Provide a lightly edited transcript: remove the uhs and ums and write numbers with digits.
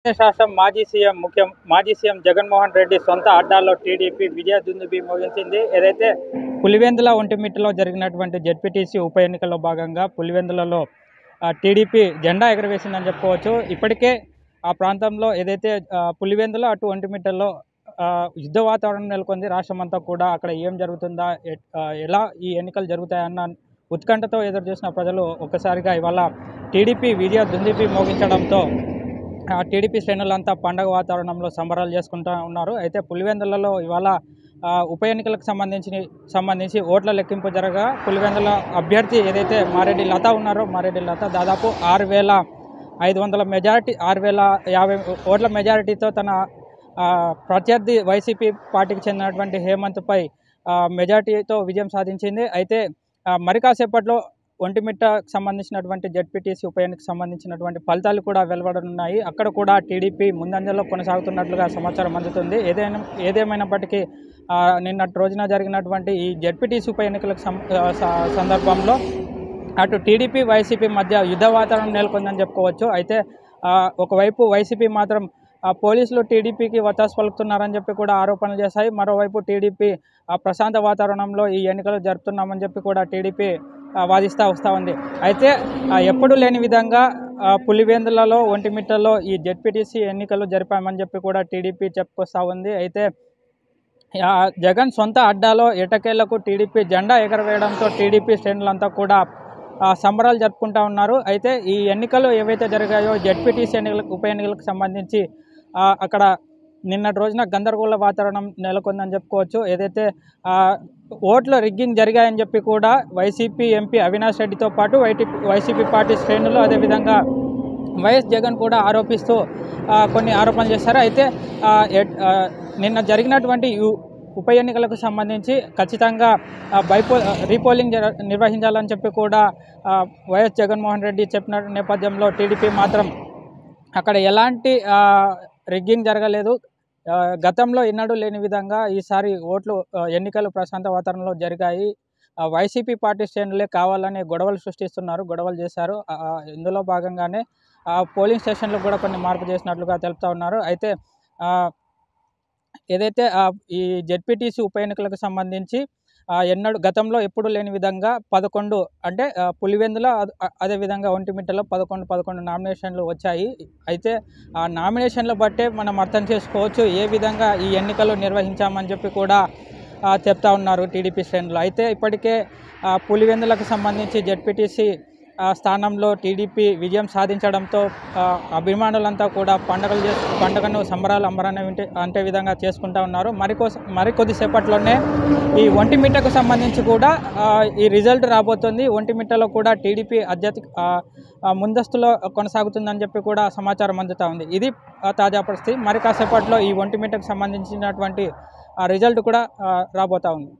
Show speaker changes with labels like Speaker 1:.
Speaker 1: రాష్ట్రం మాజీ సీఎం జగన్మోహన్ రెడ్డి సొంత అడ్డాల్లో టీడీపీ విజయ దుందుబి మోగించింది. ఏదైతే పులివెందుల ఒంటిమిట్టలో జరిగినటువంటి జెడ్పీటీసీ ఉప ఎన్నికల్లో భాగంగా పులివెందులలో టీడీపీ జెండా ఎగరవేసిందని చెప్పుకోవచ్చు. ఇప్పటికే ఆ ప్రాంతంలో ఏదైతే పులివెందుల అటు ఒంటిమిట్టలో యుద్ధ వాతావరణం నెలకొంది. రాష్ట్రమంతా కూడా అక్కడ ఏం జరుగుతుందా, ఎలా ఈ ఎన్నికలు జరుగుతాయన్న ఉత్కంఠతో ఎదురు చూసిన ప్రజలు ఒక్కసారిగా ఇవాళ టీడీపీ విజయ దుందుబి మోగించడంతో టీడీపీ శ్రేణులంతా పండగ వాతావరణంలో సంబరాలు చేసుకుంటూ ఉన్నారు. అయితే పులివెందులలో ఇవాళ ఉప ఎన్నికలకు సంబంధించి ఓట్ల లెక్కింపు జరగా పులివెందుల అభ్యర్థి ఏదైతే మారెడ్డి లత ఉన్నారో మారెడ్డి లత దాదాపు 6,500 మెజారిటీ 6,050 ఓట్ల మెజారిటీతో తన ప్రత్యర్థి వైసీపీ పార్టీకి చెందినటువంటి హేమంత్పై మెజారిటీతో విజయం సాధించింది. అయితే మరి కాసేపట్లో ఒంటిమిట్టకు సంబంధించినటువంటి జెడ్పీటీసీ ఉప ఎన్నికకు సంబంధించినటువంటి ఫలితాలు కూడా వెలువడనున్నాయి. అక్కడ కూడా టీడీపీ ముందంజలో కొనసాగుతున్నట్లుగా సమాచారం అందుతుంది. ఏదేమైనప్పటికీ నిన్నటి రోజున జరిగినటువంటి ఈ జెడ్పీటీసీ ఉప ఎన్నికలకు సందర్భంలో అటు టీడీపీ వైసీపీ మధ్య యుద్ధ వాతావరణం నెలకొందని చెప్పుకోవచ్చు. అయితే ఒకవైపు వైసీపీ మాత్రం పోలీసులు టీడీపీకి వత్తాసు పలుకుతున్నారని చెప్పి కూడా ఆరోపణలు చేశాయి. మరోవైపు టీడీపీ ప్రశాంత వాతావరణంలో ఈ ఎన్నికలు జరుపుతున్నామని చెప్పి కూడా టీడీపీ వాదిస్తూ వస్తూ ఉంది. అయితే ఎప్పుడు లేని విధంగా పులివెందులలో ఒంటిమిట్టలో ఈ జెడ్పీటీసీ ఎన్నికలు జరిపామని చెప్పి కూడా టీడీపీ చెప్పుకొస్తూ ఉంది. అయితే జగన్ సొంత అడ్డాలో ఎటకేళ్లకు టీడీపీ జెండా ఎగరవేయడంతో టీడీపీ శ్రేణులంతా కూడా సంబరాలు జరుపుకుంటూ ఉన్నారు. అయితే ఈ ఎన్నికలు ఏవైతే జరిగాయో జెడ్పీటీసీ ఉప ఎన్నికలకు సంబంధించి అక్కడ నిన్నటి రోజున గందరగోళ వాతావరణం నెలకొందని చెప్పుకోవచ్చు. ఏదైతే ఓట్ల రిగ్గింగ్ జరిగాయని చెప్పి కూడా వైసీపీ ఎంపీ అవినాష్ రెడ్డితో పాటు వైసీపీ పార్టీ శ్రేణులు అదేవిధంగా వైఎస్ జగన్ కూడా ఆరోపిస్తూ కొన్ని ఆరోపణలు చేశారు. అయితే నిన్న జరిగినటువంటి ఉప ఎన్నికలకు సంబంధించి ఖచ్చితంగా రీపోలింగ్ నిర్వహించాలని చెప్పి కూడా వైఎస్ జగన్మోహన్ రెడ్డి చెప్పిన నేపథ్యంలో టీడీపీ మాత్రం అక్కడ ఎలాంటి రిగ్గింగ్ జరగలేదు. గతంలో ఎన్నడూ లేని విధంగా ఈసారి ఎన్నికలు ప్రశాంత వాతావరణంలో జరిగాయి. వైసీపీ పార్టీ శ్రేణులే కావాలని గొడవలు చేశారు. ఇందులో భాగంగానే పోలింగ్ స్టేషన్లు కూడా కొన్ని మార్పు చేసినట్లుగా తెలుపుతూ ఉన్నారు. అయితే ఏదైతే ఈ జెడ్పీటీసీ ఉప ఎన్నికలకు సంబంధించి గతంలో ఎప్పుడు లేని విధంగా 11 అంటే పులివెందుల అదేవిధంగా ఒంటిమిట్టలో 11 నామినేషన్లు వచ్చాయి. అయితే ఆ నామినేషన్లు బట్టే మనం అర్థం చేసుకోవచ్చు ఏ విధంగా ఈ ఎన్నికలు నిర్వహించామని చెప్పి కూడా చెప్తా ఉన్నారు టీడీపీ శ్రేణులు. అయితే ఇప్పటికే పులివెందులకు సంబంధించి జెడ్పీటీసీ స్థానంలో టీడీపీ విజయం సాధించడంతో అభిమానులంతా కూడా పండుగను సంబరాలు అంటే విధంగా చేసుకుంటూ ఉన్నారు. మరికొద్దిసేపట్లోనే ఈ ఒంటిమిట్టకు సంబంధించి కూడా ఈ రిజల్ట్ రాబోతుంది. ఒంటిమిట్టలో కూడా టీడీపీ ముందస్తులో కొనసాగుతుందని చెప్పి కూడా సమాచారం అందుతూ ఉంది. ఇది తాజా పరిస్థితి. మరి కాసేపట్లో ఈ ఒంటిమిట్టకు సంబంధించినటువంటి రిజల్ట్ కూడా రాబోతూ ఉంది.